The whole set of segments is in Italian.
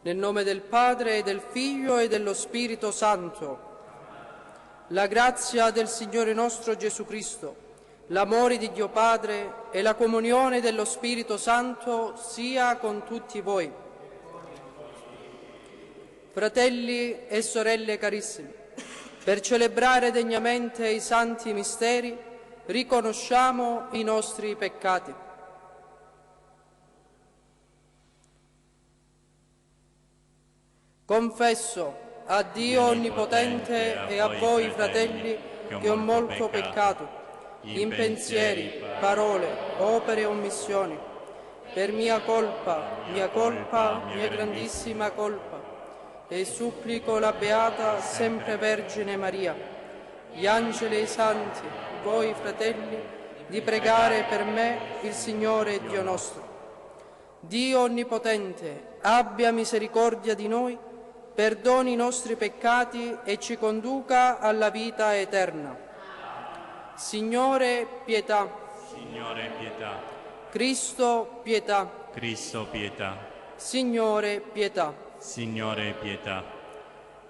Nel nome del Padre, e del Figlio, e dello Spirito Santo. La grazia del Signore nostro Gesù Cristo, l'amore di Dio Padre e la comunione dello Spirito Santo sia con tutti voi. Fratelli e sorelle carissimi, per celebrare degnamente i santi misteri, riconosciamo i nostri peccati. Confesso a Dio Onnipotente e a voi, fratelli, che ho molto peccato, in pensieri, parole, opere e omissioni, per mia colpa, mia grandissima colpa, e supplico la Beata Sempre Vergine Maria, gli angeli e i santi, voi, fratelli, di pregare per me il Signore Dio nostro. Dio Onnipotente, abbia misericordia di noi, perdoni i nostri peccati e ci conduca alla vita eterna. Signore, pietà. Signore, pietà. Cristo, pietà. Cristo, pietà. Signore, pietà. Signore, pietà.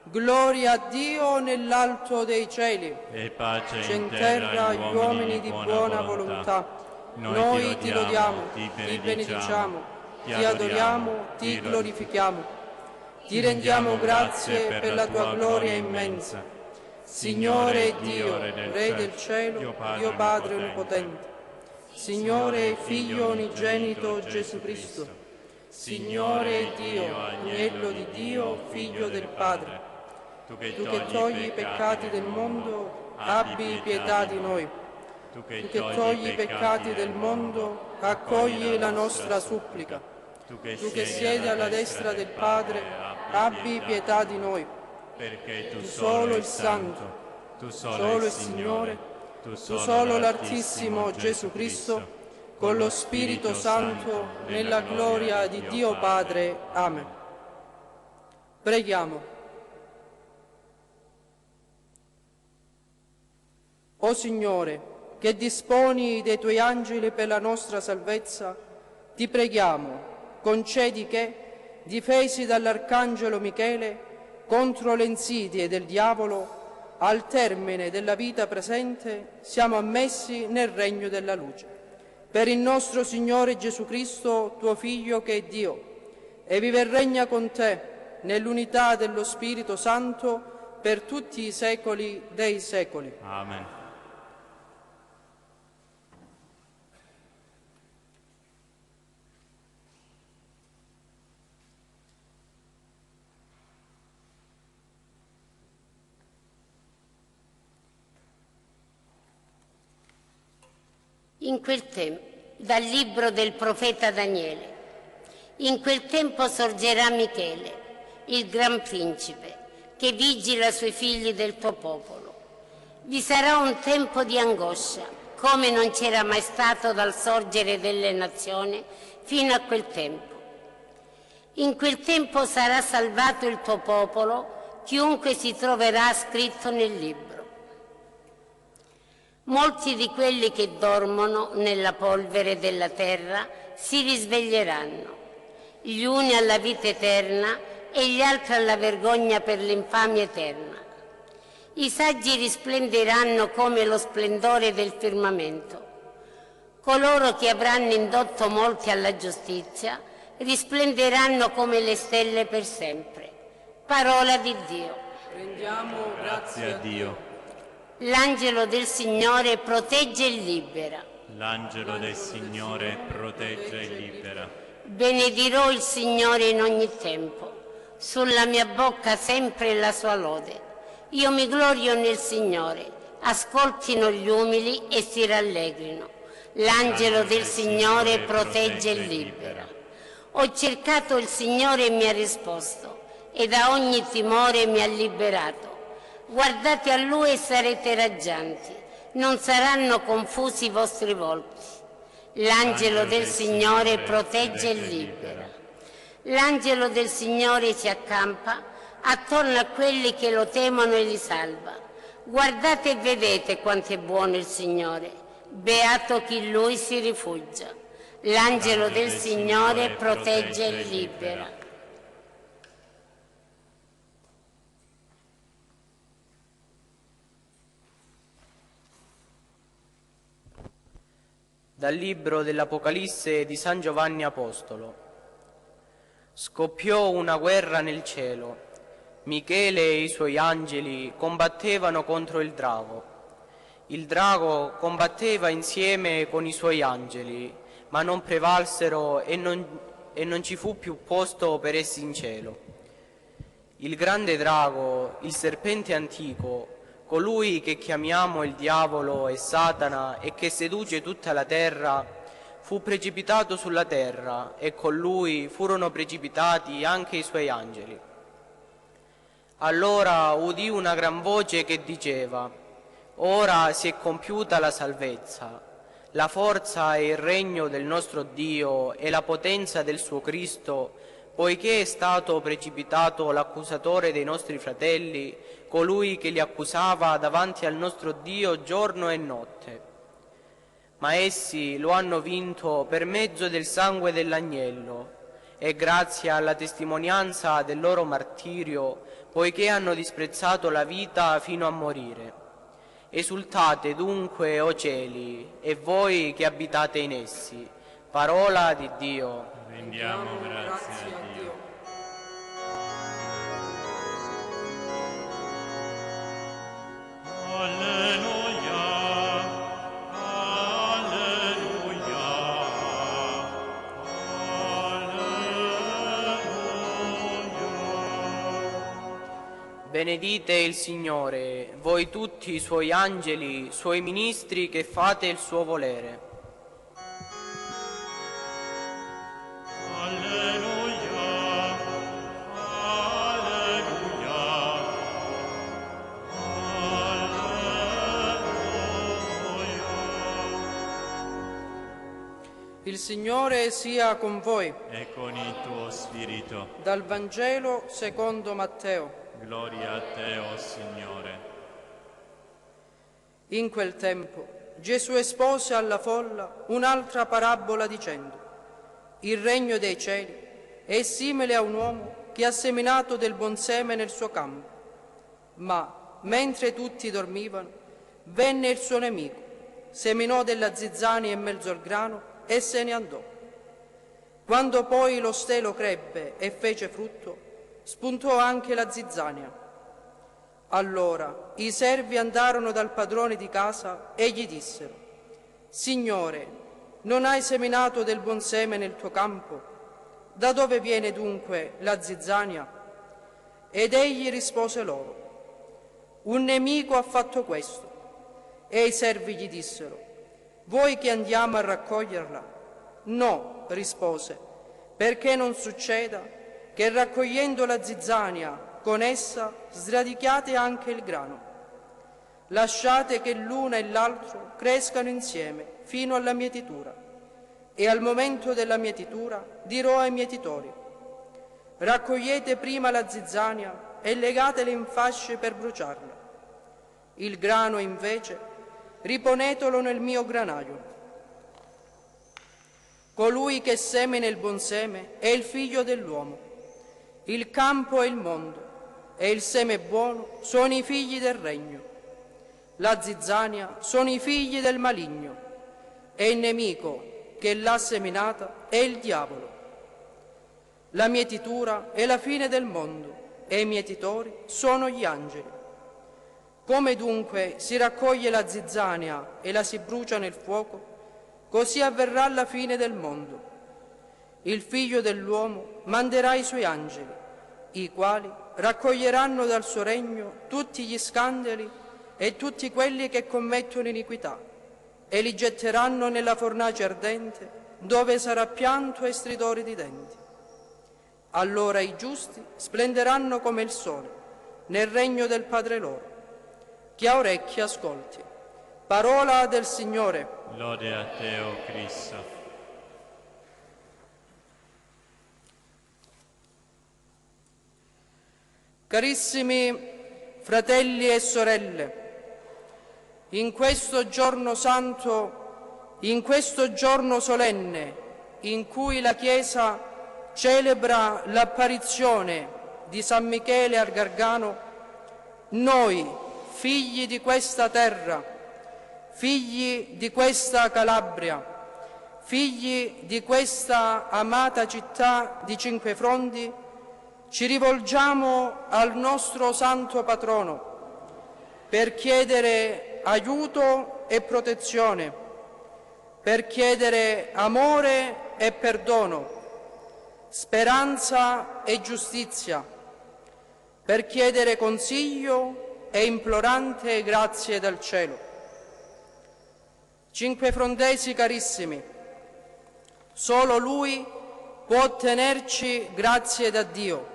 Gloria a Dio nell'alto dei cieli E pace in terra agli uomini di buona volontà. Noi ti lodiamo, ti benediciamo, ti adoriamo, ti glorifichiamo. Ti rendiamo grazie per la tua gloria immensa. Signore Dio, Re del cielo, Dio Padre Onnipotente, Signore Figlio Unigenito Gesù Cristo, Signore Dio, Agnello di Dio, Figlio del Padre, tu che togli i peccati del mondo, abbi pietà di noi. Tu che togli i peccati del mondo, accogli la nostra supplica. Tu che siedi alla destra del Padre, abbi pietà di noi. Perché tu solo il Santo, tu solo il Signore, tu solo l'Altissimo Gesù Cristo, con lo Spirito Santo, nella gloria di Dio Padre. Amen. Preghiamo. O Signore, che disponi dei Tuoi angeli per la nostra salvezza, ti preghiamo, concedi che, difesi dall'Arcangelo Michele contro le insidie del diavolo, al termine della vita presente siamo ammessi nel regno della luce. Per il nostro Signore Gesù Cristo, tuo Figlio che è Dio, e vive e regna con te nell'unità dello Spirito Santo per tutti i secoli dei secoli. Amen. In quel tempo, dal libro del profeta Daniele, in quel tempo sorgerà Michele, il gran principe, che vigila sui figli del tuo popolo. Vi sarà un tempo di angoscia, come non c'era mai stato dal sorgere delle nazioni fino a quel tempo. In quel tempo sarà salvato il tuo popolo, chiunque si troverà scritto nel libro. Molti di quelli che dormono nella polvere della terra si risveglieranno, gli uni alla vita eterna e gli altri alla vergogna per l'infamia eterna. I saggi risplenderanno come lo splendore del firmamento. Coloro che avranno indotto molti alla giustizia risplenderanno come le stelle per sempre. Parola di Dio. Rendiamo grazie a Dio. L'angelo del Signore protegge e libera. L'angelo del Signore protegge e libera. Benedirò il Signore in ogni tempo, sulla mia bocca sempre la sua lode. Io mi glorio nel Signore, ascoltino gli umili e si rallegrino. L'angelo del Signore protegge e libera. Ho cercato il Signore e mi ha risposto, e da ogni timore mi ha liberato. Guardate a Lui e sarete raggianti, non saranno confusi i vostri volti. L'angelo del Signore protegge e libera. L'angelo del Signore si accampa attorno a quelli che lo temono e li salva. Guardate e vedete quanto è buono il Signore, beato chi in Lui si rifugia. L'angelo del Signore protegge e libera. Dal libro dell'Apocalisse di San Giovanni Apostolo. Scoppiò una guerra nel cielo. Michele e i suoi angeli combattevano contro il drago. Il drago combatteva insieme con i suoi angeli, ma non prevalsero e non ci fu più posto per essi in cielo. Il grande drago, il serpente antico, colui che chiamiamo il diavolo e Satana e che seduce tutta la terra, fu precipitato sulla terra e con lui furono precipitati anche i suoi angeli. Allora udì una gran voce che diceva: «Ora si è compiuta la salvezza, la forza e il regno del nostro Dio e la potenza del suo Cristo, poiché è stato precipitato l'accusatore dei nostri fratelli, colui che li accusava davanti al nostro Dio giorno e notte. Ma essi lo hanno vinto per mezzo del sangue dell'agnello e grazie alla testimonianza del loro martirio, poiché hanno disprezzato la vita fino a morire. Esultate dunque, o cieli, e voi che abitate in essi. Parola di Dio. Rendiamo grazie a Dio. Alleluia, alleluia, alleluia. Benedite il Signore, voi tutti i suoi angeli, suoi ministri che fate il suo volere. Il Signore sia con voi. E con il tuo spirito. Dal Vangelo secondo Matteo. Gloria a te, o Signore. In quel tempo Gesù espose alla folla un'altra parabola dicendo: il regno dei cieli è simile a un uomo che ha seminato del buon seme nel suo campo. Ma mentre tutti dormivano, venne il suo nemico, seminò della zizzania in mezzo al grano e se ne andò. Quando poi lo stelo crebbe e fece frutto, spuntò anche la zizzania. Allora i servi andarono dal padrone di casa e gli dissero: Signore, non hai seminato del buon seme nel tuo campo? Da dove viene dunque la zizzania? Ed egli rispose loro: un nemico ha fatto questo. E i servi gli dissero: vuoi che andiamo a raccoglierla? No, rispose, perché non succeda che raccogliendo la zizzania con essa sradichiate anche il grano. Lasciate che l'una e l'altro crescano insieme fino alla mietitura. E al momento della mietitura dirò ai mietitori: raccogliete prima la zizzania e legatela in fasce per bruciarla. Il grano invece riponetelo nel mio granaio. Colui che semina il buon seme è il figlio dell'uomo. Il campo è il mondo e il seme buono sono i figli del regno. La zizzania sono i figli del maligno e il nemico che l'ha seminata è il diavolo. La mietitura è la fine del mondo e i mietitori sono gli angeli. Come dunque si raccoglie la zizzania e la si brucia nel fuoco, così avverrà la fine del mondo. Il Figlio dell'uomo manderà i suoi angeli, i quali raccoglieranno dal suo regno tutti gli scandali e tutti quelli che commettono iniquità, e li getteranno nella fornace ardente, dove sarà pianto e stridore di denti. Allora i giusti splenderanno come il sole nel regno del Padre loro. Chi ha orecchi ascolti. Parola del Signore. Lode a te, o Cristo. Carissimi fratelli e sorelle, in questo giorno santo, in questo giorno solenne, in cui la Chiesa celebra l'apparizione di San Michele al Gargano, noi, figli di questa terra, figli di questa Calabria, figli di questa amata città di Cinque Frondi, ci rivolgiamo al nostro santo patrono per chiedere aiuto e protezione, per chiedere amore e perdono, speranza e giustizia, per chiedere consiglio e implorante grazie dal cielo. Cinquefrondesi carissimi, solo Lui può ottenerci grazie da Dio.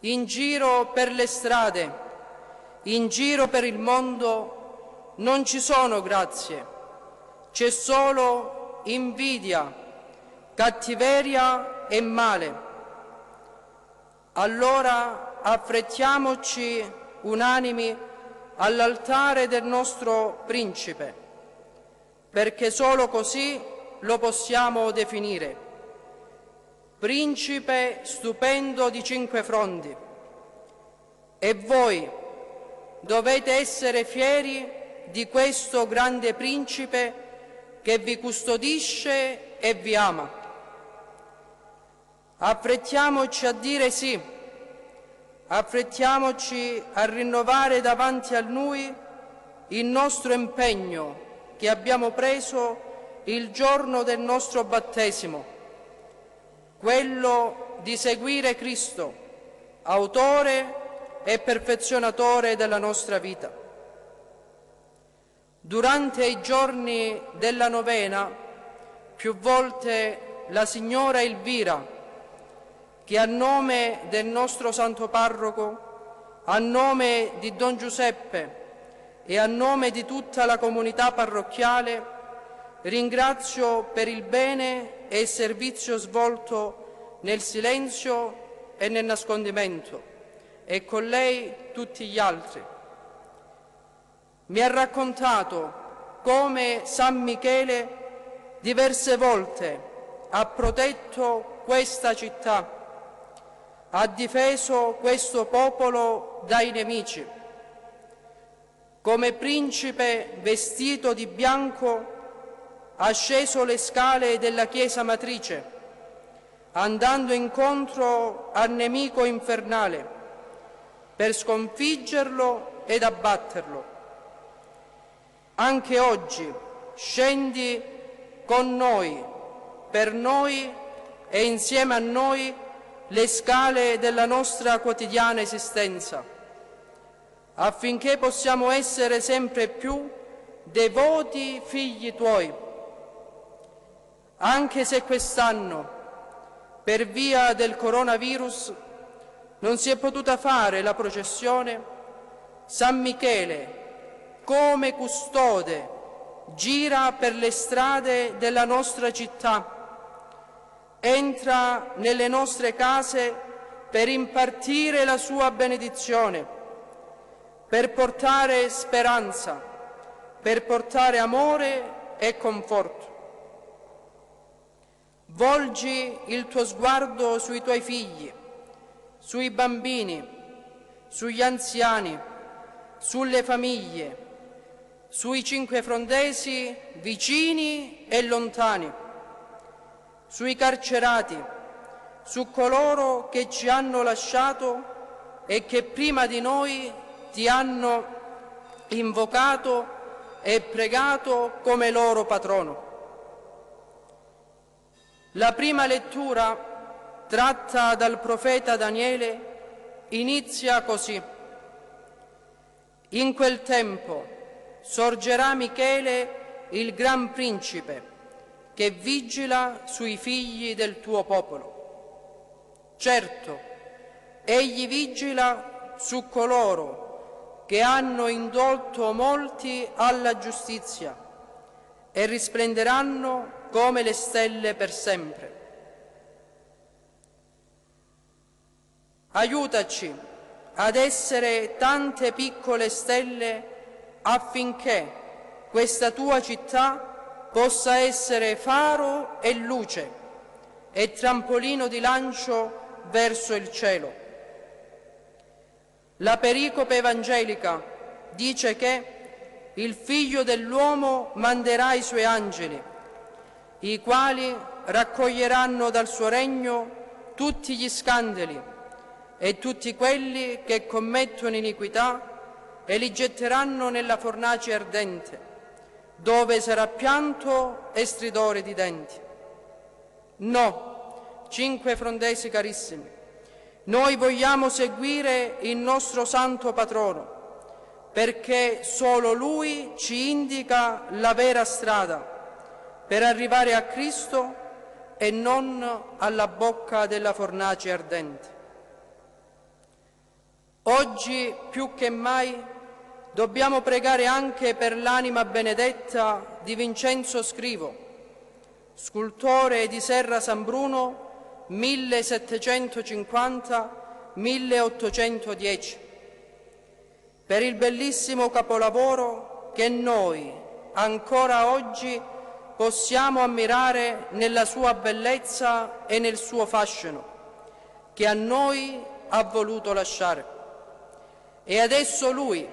In giro per le strade, in giro per il mondo non ci sono grazie, c'è solo invidia, cattiveria e male. Allora affrettiamoci unanimi all'altare del nostro Principe, perché solo così lo possiamo definire. Principe stupendo di Cinque Frondi. E voi dovete essere fieri di questo grande Principe che vi custodisce e vi ama. Affrettiamoci a dire sì, affrettiamoci a rinnovare davanti a Lui il nostro impegno che abbiamo preso il giorno del nostro battesimo, quello di seguire Cristo, autore e perfezionatore della nostra vita. Durante i giorni della novena, più volte la signora Elvira, che a nome del nostro Santo Parroco, a nome di Don Giuseppe e a nome di tutta la comunità parrocchiale, ringrazio per il bene e il servizio svolto nel silenzio e nel nascondimento, e con lei tutti gli altri. Mi ha raccontato come San Michele diverse volte ha protetto questa città, ha difeso questo popolo dai nemici. Come principe vestito di bianco ha sceso le scale della chiesa matrice, andando incontro al nemico infernale per sconfiggerlo ed abbatterlo. Anche oggi scendi con noi, per noi e insieme a noi le scale della nostra quotidiana esistenza, affinché possiamo essere sempre più devoti figli Tuoi. Anche se quest'anno, per via del coronavirus, non si è potuta fare la processione, San Michele, come custode, gira per le strade della nostra città, entra nelle nostre case per impartire la sua benedizione, per portare speranza, per portare amore e conforto. Volgi il tuo sguardo sui tuoi figli, sui bambini, sugli anziani, sulle famiglie, sui cinquefrondesi vicini e lontani, sui carcerati, su coloro che ci hanno lasciato e che prima di noi ti hanno invocato e pregato come loro patrono. La prima lettura, tratta dal profeta Daniele, inizia così. In quel tempo sorgerà Michele, il gran principe, che vigila sui figli del tuo popolo. Certo, egli vigila su coloro che hanno indotto molti alla giustizia e risplenderanno come le stelle per sempre. Aiutaci ad essere tante piccole stelle affinché questa tua città possa essere faro e luce e trampolino di lancio verso il cielo. La pericope evangelica dice che il Figlio dell'uomo manderà i suoi angeli i quali raccoglieranno dal suo regno tutti gli scandali e tutti quelli che commettono iniquità e li getteranno nella fornace ardente, dove sarà pianto e stridore di denti. No, cinque frondesi carissimi, noi vogliamo seguire il nostro santo patrono, perché solo Lui ci indica la vera strada per arrivare a Cristo e non alla bocca della fornace ardente. Oggi più che mai dobbiamo pregare anche per l'anima benedetta di Vincenzo Scrivo, scultore di Serra San Bruno 1750-1810, per il bellissimo capolavoro che noi ancora oggi possiamo ammirare nella sua bellezza e nel suo fascino, che a noi ha voluto lasciare. E adesso lui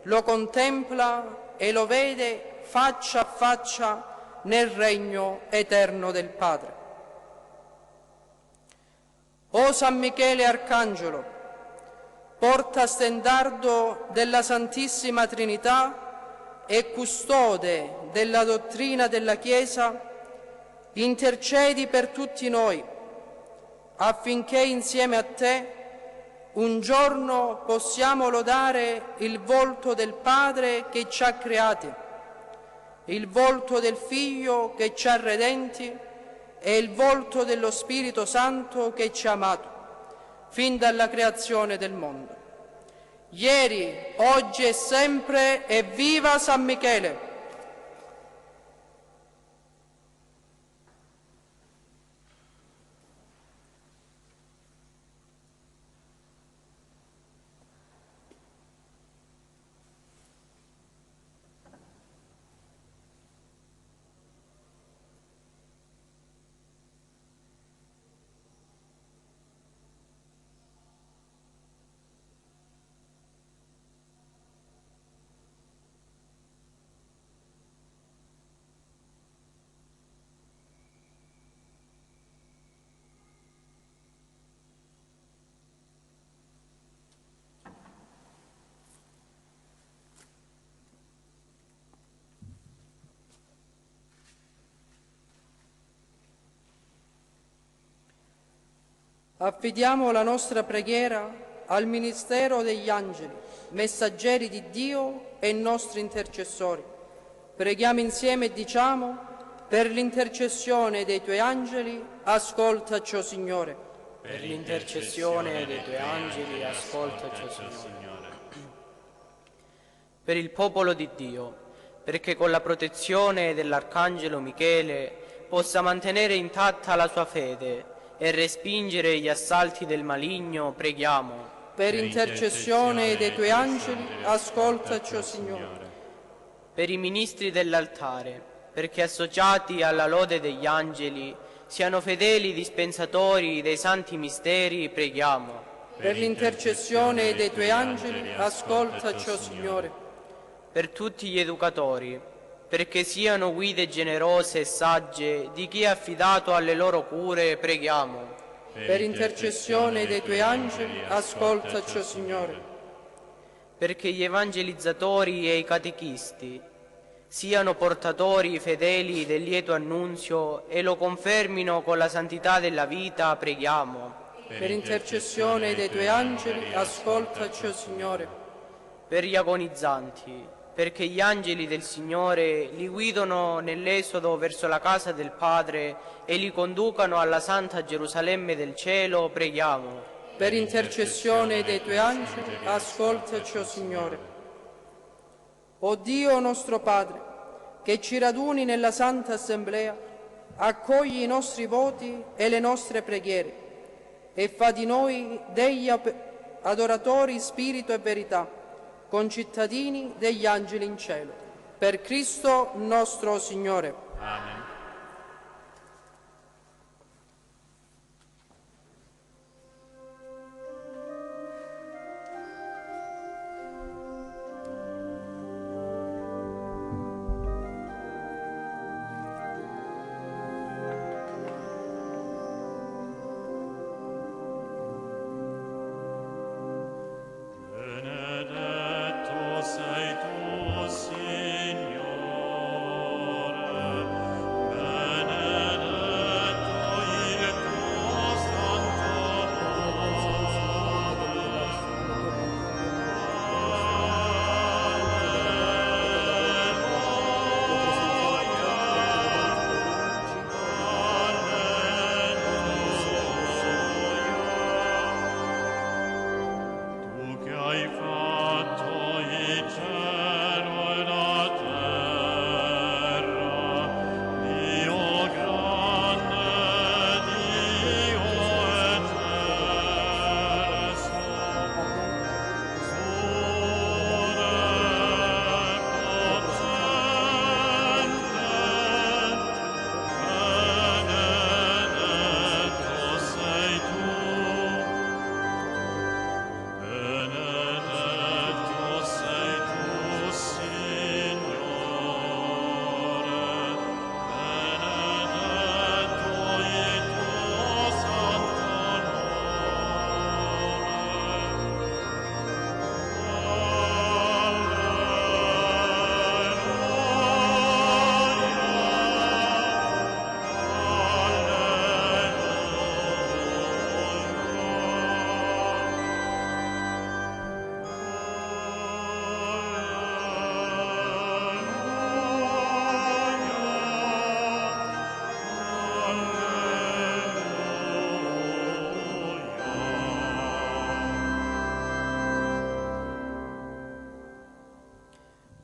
lo contempla e lo vede faccia a faccia nel regno eterno del Padre. O San Michele Arcangelo, portastendardo della Santissima Trinità e custode della dottrina della Chiesa, intercedi per tutti noi, affinché insieme a te un giorno possiamo lodare il volto del Padre che ci ha creati, il volto del Figlio che ci ha redenti e il volto dello Spirito Santo che ci ha amato, fin dalla creazione del mondo. Ieri, oggi e sempre, evviva San Michele! Affidiamo la nostra preghiera al ministero degli angeli, messaggeri di Dio e nostri intercessori. Preghiamo insieme e diciamo: per l'intercessione dei Tuoi angeli, ascoltaci, o Signore. Per l'intercessione dei Tuoi angeli, ascoltaci, o Signore. Per il popolo di Dio, perché con la protezione dell'Arcangelo Michele possa mantenere intatta la sua fede e respingere gli assalti del maligno, preghiamo. Per intercessione dei Tuoi angeli, ascoltaci, o Signore. Per i ministri dell'altare, perché associati alla lode degli angeli siano fedeli dispensatori dei santi misteri, preghiamo. Per l'intercessione dei Tuoi angeli, ascoltaci, o Signore. Per tutti gli educatori, perché siano guide generose e sagge di chi è affidato alle loro cure, preghiamo. Per intercessione dei Tuoi angeli, ascoltaci, o Signore. Perché gli evangelizzatori e i catechisti siano portatori fedeli del lieto annunzio e lo confermino con la santità della vita, preghiamo. Per intercessione dei Tuoi angeli, ascoltaci, o Signore. Per gli agonizzanti, perché gli angeli del Signore li guidano nell'esodo verso la casa del Padre e li conducano alla santa Gerusalemme del cielo, preghiamo. Per intercessione dei Tuoi angeli, ascoltaci, o Signore. O Dio nostro Padre, che ci raduni nella Santa Assemblea, accogli i nostri voti e le nostre preghiere e fa di noi degli adoratori spirito e verità, concittadini degli angeli in cielo. Per Cristo nostro Signore. Amen.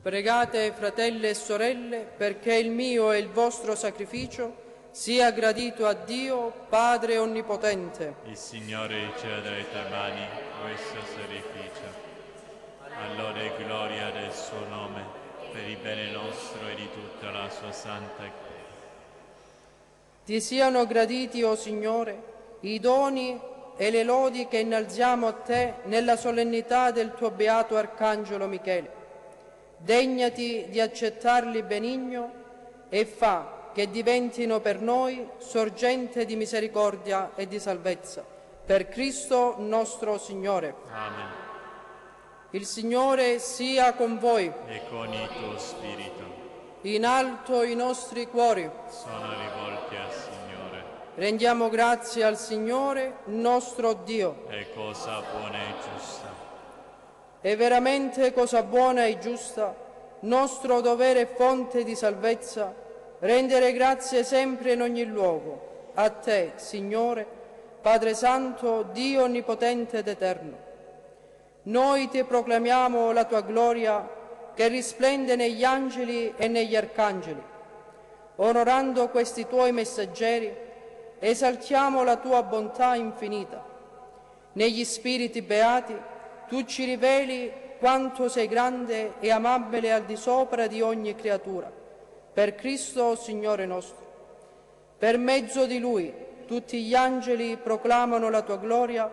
Pregate, fratelli e sorelle, perché il mio e il vostro sacrificio sia gradito a Dio, Padre Onnipotente. Il Signore riceva dalle tue mani questo sacrificio, allora e gloria del suo nome, per il bene nostro e di tutta la sua santa Chiesa. Ti siano graditi, o Signore, i doni e le lodi che innalziamo a Te nella solennità del Tuo beato Arcangelo Michele. Degnati di accettarli benigno e fa che diventino per noi sorgente di misericordia e di salvezza. Per Cristo nostro Signore. Amen. Il Signore sia con voi. E con il tuo spirito. In alto i nostri cuori. Sono rivolti al Signore. Rendiamo grazie al Signore nostro Dio. È cosa buona e giusta. È veramente cosa buona e giusta, nostro dovere e fonte di salvezza, rendere grazie sempre in ogni luogo, a Te, Signore, Padre Santo, Dio Onnipotente ed Eterno. Noi Ti proclamiamo la Tua gloria che risplende negli angeli e negli arcangeli. Onorando questi Tuoi messaggeri, esaltiamo la Tua bontà infinita. Negli spiriti beati, Tu ci riveli quanto sei grande e amabile al di sopra di ogni creatura. Per Cristo, Signore nostro. Per mezzo di Lui, tutti gli angeli proclamano la Tua gloria,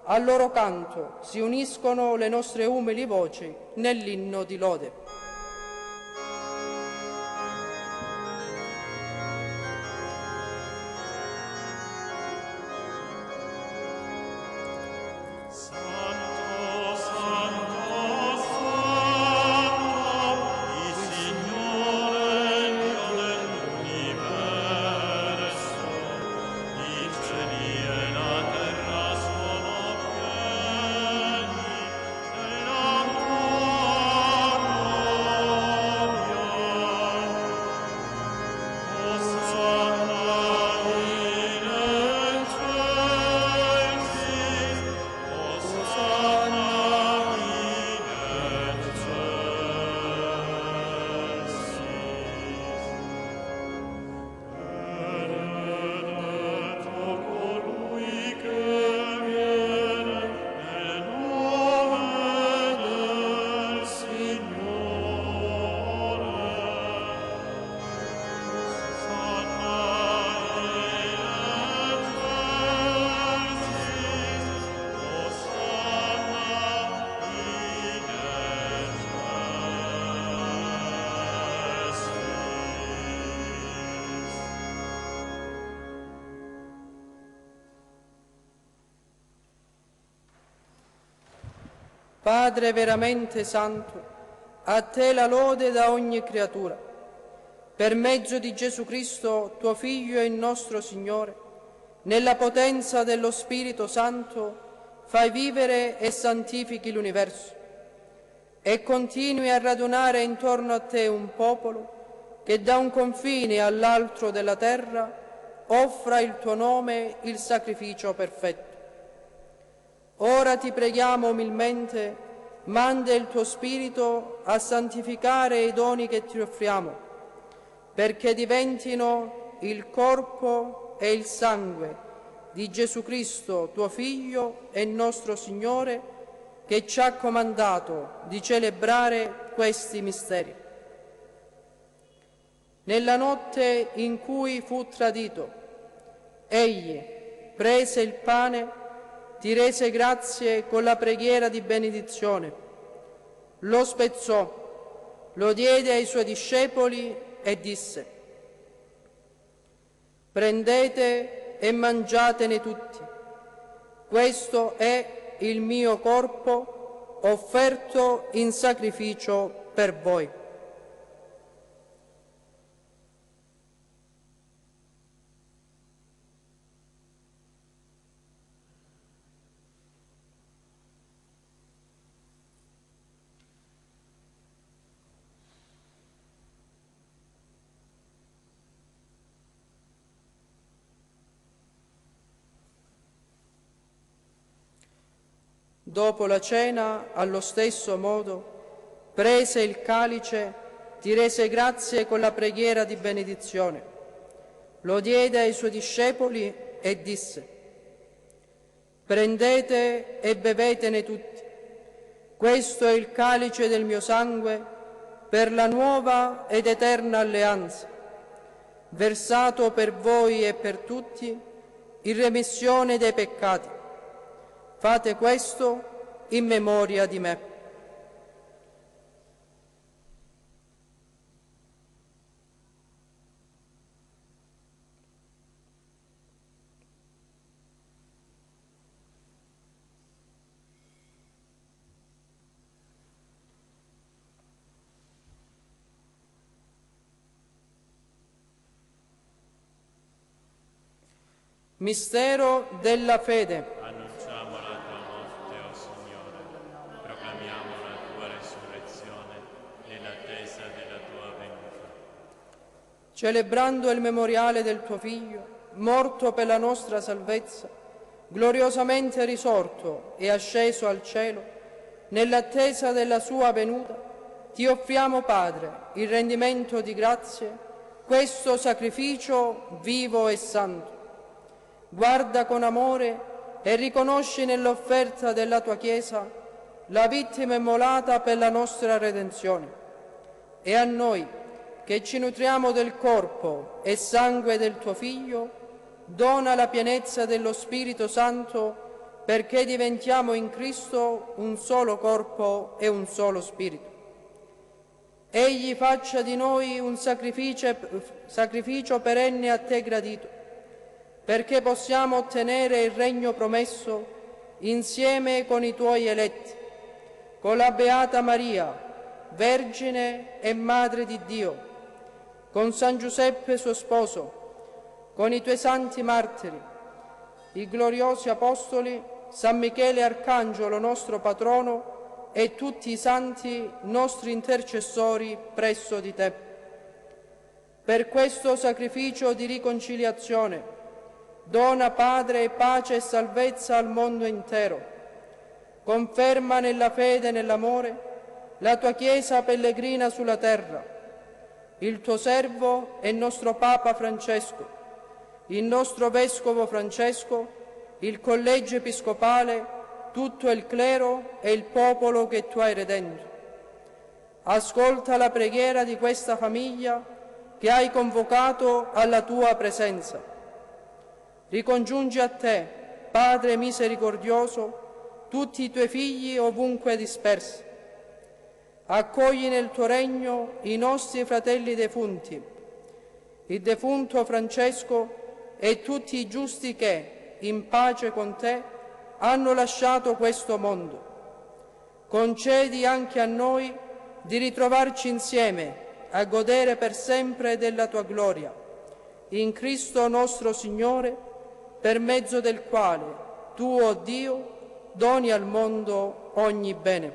al loro canto si uniscono le nostre umili voci nell'inno di lode. Padre veramente santo, a Te la lode da ogni creatura. Per mezzo di Gesù Cristo, Tuo Figlio e il nostro Signore, nella potenza dello Spirito Santo, fai vivere e santifichi l'universo e continui a radunare intorno a Te un popolo che da un confine all'altro della terra offra il Tuo nome il sacrificio perfetto. Ora Ti preghiamo umilmente, manda il Tuo Spirito a santificare i doni che Ti offriamo, perché diventino il corpo e il sangue di Gesù Cristo, Tuo Figlio e nostro Signore, che ci ha comandato di celebrare questi misteri. Nella notte in cui fu tradito, Egli prese il pane, Ti rese grazie con la preghiera di benedizione, lo spezzò, lo diede ai Suoi discepoli e disse: «Prendete e mangiatene tutti, questo è il mio corpo offerto in sacrificio per voi». Dopo la cena, allo stesso modo, prese il calice, ti rese grazie con la preghiera di benedizione. Lo diede ai suoi discepoli e disse: prendete e bevetene tutti. Questo è il calice del mio sangue per la nuova ed eterna alleanza, versato per voi e per tutti in remissione dei peccati. Fate questo in memoria di me. Mistero della fede. Annunciamo la tua morte, o Signore, proclamiamo la tua resurrezione nell'attesa della tua venuta. Celebrando il memoriale del tuo Figlio, morto per la nostra salvezza, gloriosamente risorto e asceso al cielo, nell'attesa della sua venuta, ti offriamo, Padre, il rendimento di grazie, questo sacrificio vivo e santo. Guarda con amore e riconosci nell'offerta della tua Chiesa la vittima immolata per la nostra redenzione. E a noi, che ci nutriamo del corpo e sangue del tuo Figlio, dona la pienezza dello Spirito Santo, perché diventiamo in Cristo un solo corpo e un solo Spirito. Egli faccia di noi un sacrificio perenne a te gradito, perché possiamo ottenere il regno promesso insieme con i tuoi eletti, con la Beata Maria, Vergine e Madre di Dio, con San Giuseppe suo sposo, con i tuoi santi martiri, i gloriosi apostoli, San Michele Arcangelo nostro patrono e tutti i santi nostri intercessori presso di te. Per questo sacrificio di riconciliazione dona, Padre, pace e salvezza al mondo intero. Conferma nella fede e nell'amore la tua Chiesa pellegrina sulla terra, il tuo servo e nostro Papa Francesco, il nostro Vescovo Francesco, il Collegio Episcopale, tutto il clero e il popolo che tu hai redento. Ascolta la preghiera di questa famiglia che hai convocato alla tua presenza. Ricongiungi a te, Padre misericordioso, tutti i tuoi figli ovunque dispersi. Accogli nel tuo regno i nostri fratelli defunti, il defunto Francesco e tutti i giusti che, in pace con te, hanno lasciato questo mondo. Concedi anche a noi di ritrovarci insieme a godere per sempre della tua gloria. In Cristo nostro Signore, per mezzo del quale tu, o Dio, doni al mondo ogni bene.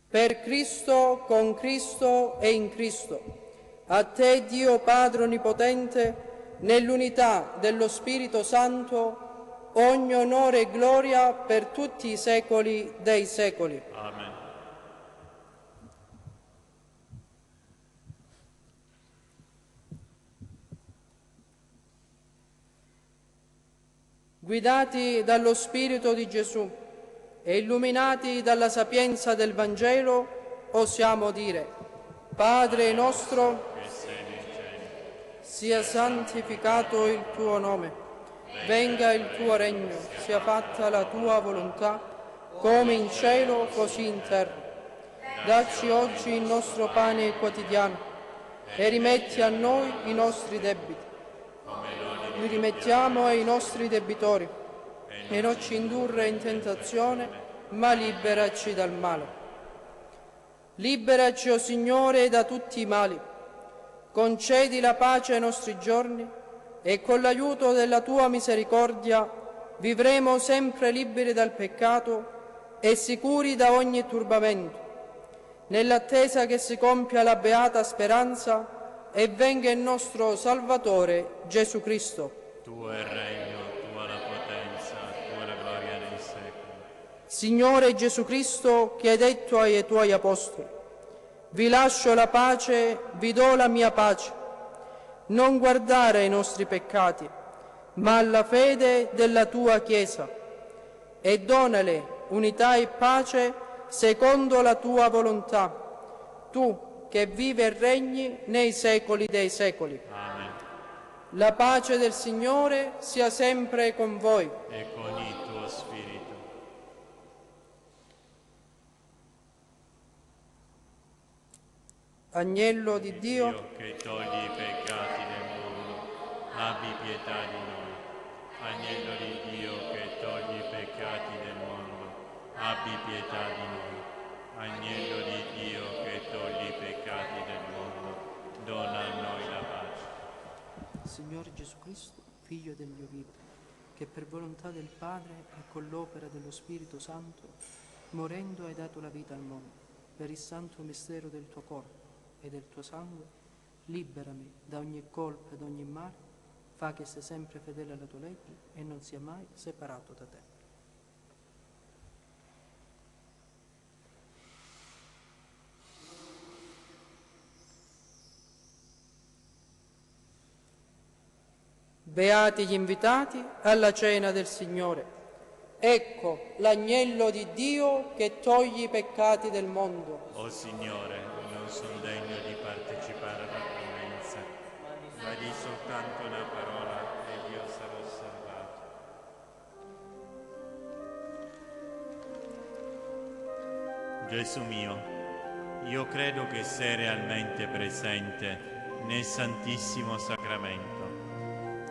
Per Cristo, con Cristo e in Cristo, a te, Dio Padre Onnipotente, nell'unità dello Spirito Santo, ogni onore e gloria per tutti i secoli dei secoli. Amen. Guidati dallo Spirito di Gesù e illuminati dalla sapienza del Vangelo, osiamo dire: Padre nostro, Che sei nei cieli, sia santificato il tuo nome, venga il tuo regno, sia fatta la tua volontà, come in cielo così in terra. Dacci oggi il nostro pane quotidiano e rimetti a noi i nostri debiti, li rimettiamo ai nostri debitori, e non ci indurre in tentazione, ma liberaci dal male. Liberaci, o Signore, da tutti i mali. Concedi la pace ai nostri giorni e con l'aiuto della tua misericordia vivremo sempre liberi dal peccato e sicuri da ogni turbamento, nell'attesa che si compia la beata speranza e venga il nostro Salvatore Gesù Cristo. tuo è il regno, tua la potenza, tua la gloria Signore Gesù Cristo, che hai detto ai tuoi apostoli: vi lascio la pace, vi do la mia pace. Non guardare ai nostri peccati, ma alla fede della tua Chiesa, e donale unità e pace secondo la tua volontà, tu che vivi e regni nei secoli dei secoli. Amen. La pace del Signore sia sempre con voi. E con il tuo spirito. Agnello di Dio, che togli i peccati del mondo, abbi pietà di noi. Agnello di Dio, che togli i peccati del mondo, abbi pietà di noi. Agnello di Dio, che togli i peccati del mondo, dona a noi la pace. Signore Gesù Cristo, Figlio del Dio vivo, che per volontà del Padre e con l'opera dello Spirito Santo, morendo hai dato la vita al mondo, per il santo mistero del tuo corpo e del tuo sangue, liberami da ogni colpa ed ogni male, fa che sei sempre fedele alla tua legge e non sia mai separato da te. Beati gli invitati alla cena del Signore. Ecco l'agnello di Dio che toglie i peccati del mondo. O Signore, non sono degno di partecipare alla promessa, ma di soltanto una parola ed io sarò salvato. Gesù mio, io credo che sei realmente presente nel Santissimo Sacramento.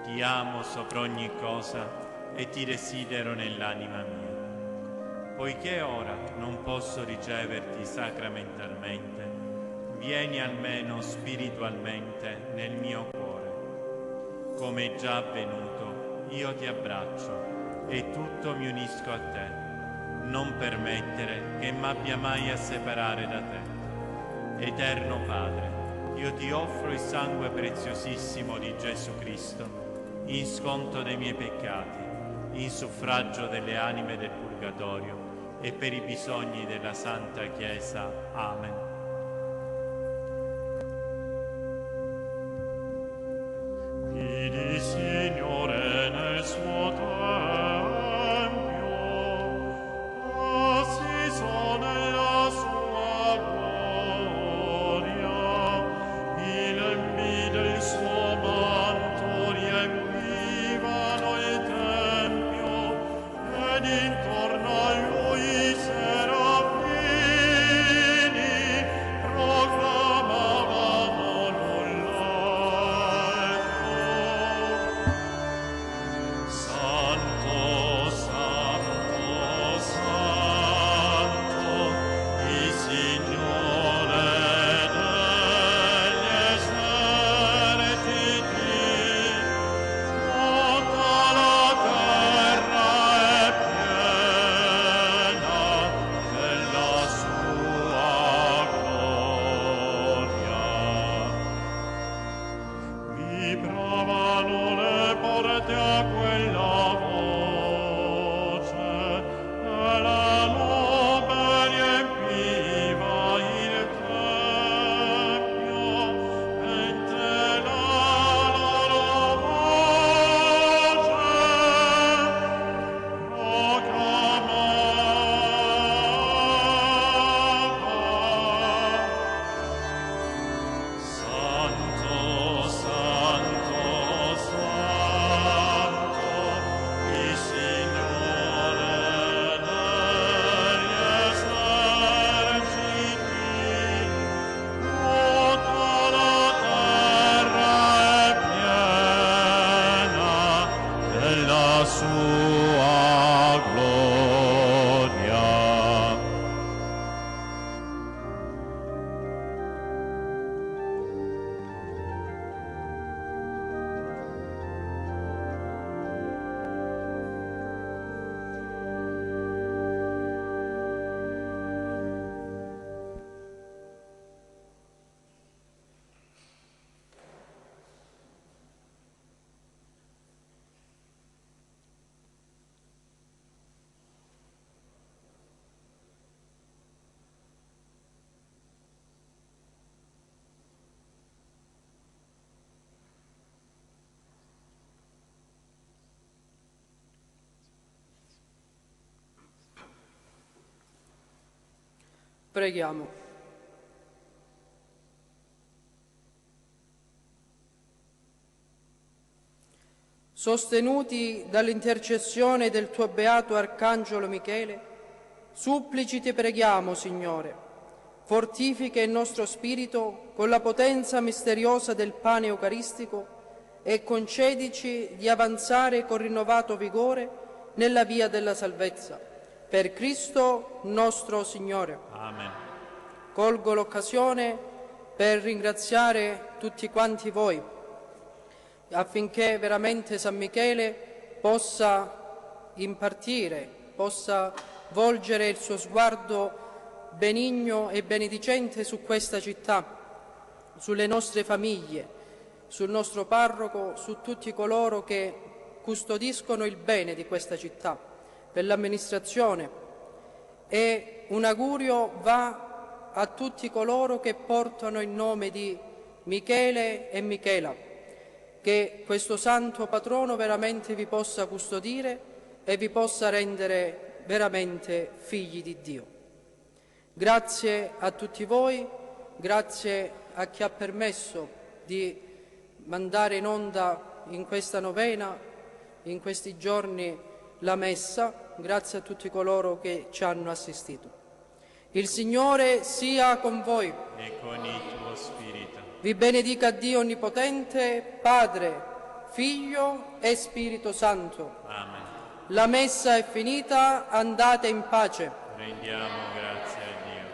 Ti amo sopra ogni cosa e ti desidero nell'anima mia. Poiché ora non posso riceverti sacramentalmente, vieni almeno spiritualmente nel mio cuore. Come è già avvenuto, io ti abbraccio e tutto mi unisco a te. Non permettere che m'abbia mai a separare da te. Eterno Padre, io ti offro il sangue preziosissimo di Gesù Cristo in sconto dei miei peccati, in suffragio delle anime del purgatorio e per i bisogni della Santa Chiesa. Amen. Vidi, Signore, nel suo tempio, assiso nella sua gloria, i lembi del suo manto riempivano il tempio, ed intorno a lui serafini proclamavano l'olletto. Santo, Santo, Santo, il Signore degli eserciti, tutta la terra è piena della sua gloria. Vibravano le porte a quella voce, e la nube riempiva il tempio, mentre la loro voce proclamava: Santo, Santo, Santo, il Signore degli eserciti, tutta la terra è piena della sua gloria. Preghiamo. Sostenuti dall'intercessione del tuo beato Arcangelo Michele, supplici ti preghiamo, Signore, fortifica il nostro spirito con la potenza misteriosa del pane eucaristico e concedici di avanzare con rinnovato vigore nella via della salvezza. Per Cristo nostro Signore. Amen. Colgo l'occasione per ringraziare tutti quanti voi, affinché veramente San Michele possa impartire, possa volgere il suo sguardo benigno e benedicente su questa città, sulle nostre famiglie, sul nostro parroco, su tutti coloro che custodiscono il bene di questa città, per l'amministrazione. E un augurio va a tutti coloro che portano il nome di Michele e Michela, che questo santo patrono veramente vi possa custodire e vi possa rendere veramente figli di Dio. Grazie a tutti voi, grazie a chi ha permesso di mandare in onda in questa novena, in questi giorni, la Messa, grazie a tutti coloro che ci hanno assistito. Il Signore sia con voi. E con il tuo spirito. Vi benedica Dio Onnipotente, Padre, Figlio e Spirito Santo. Amen. La Messa è finita, andate in pace. Rendiamo grazie a Dio.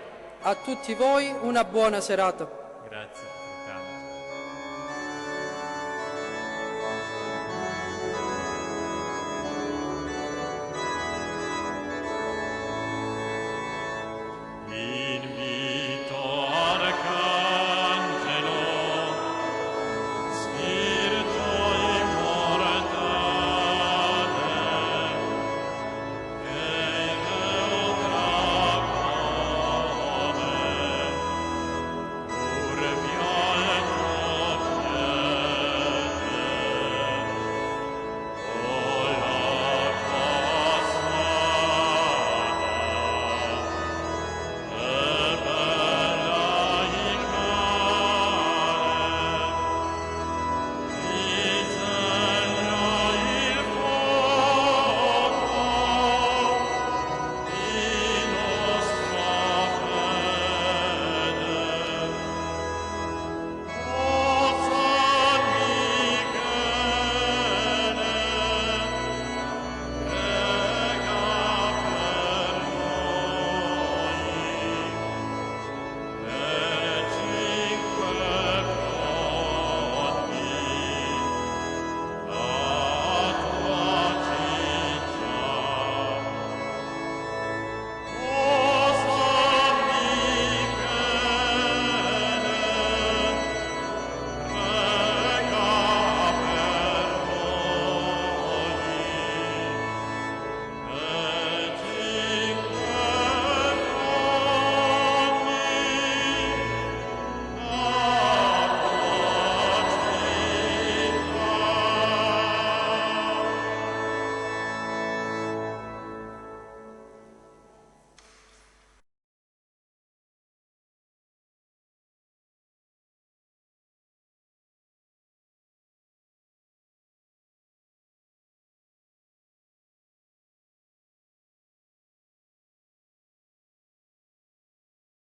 A tutti voi una buona serata.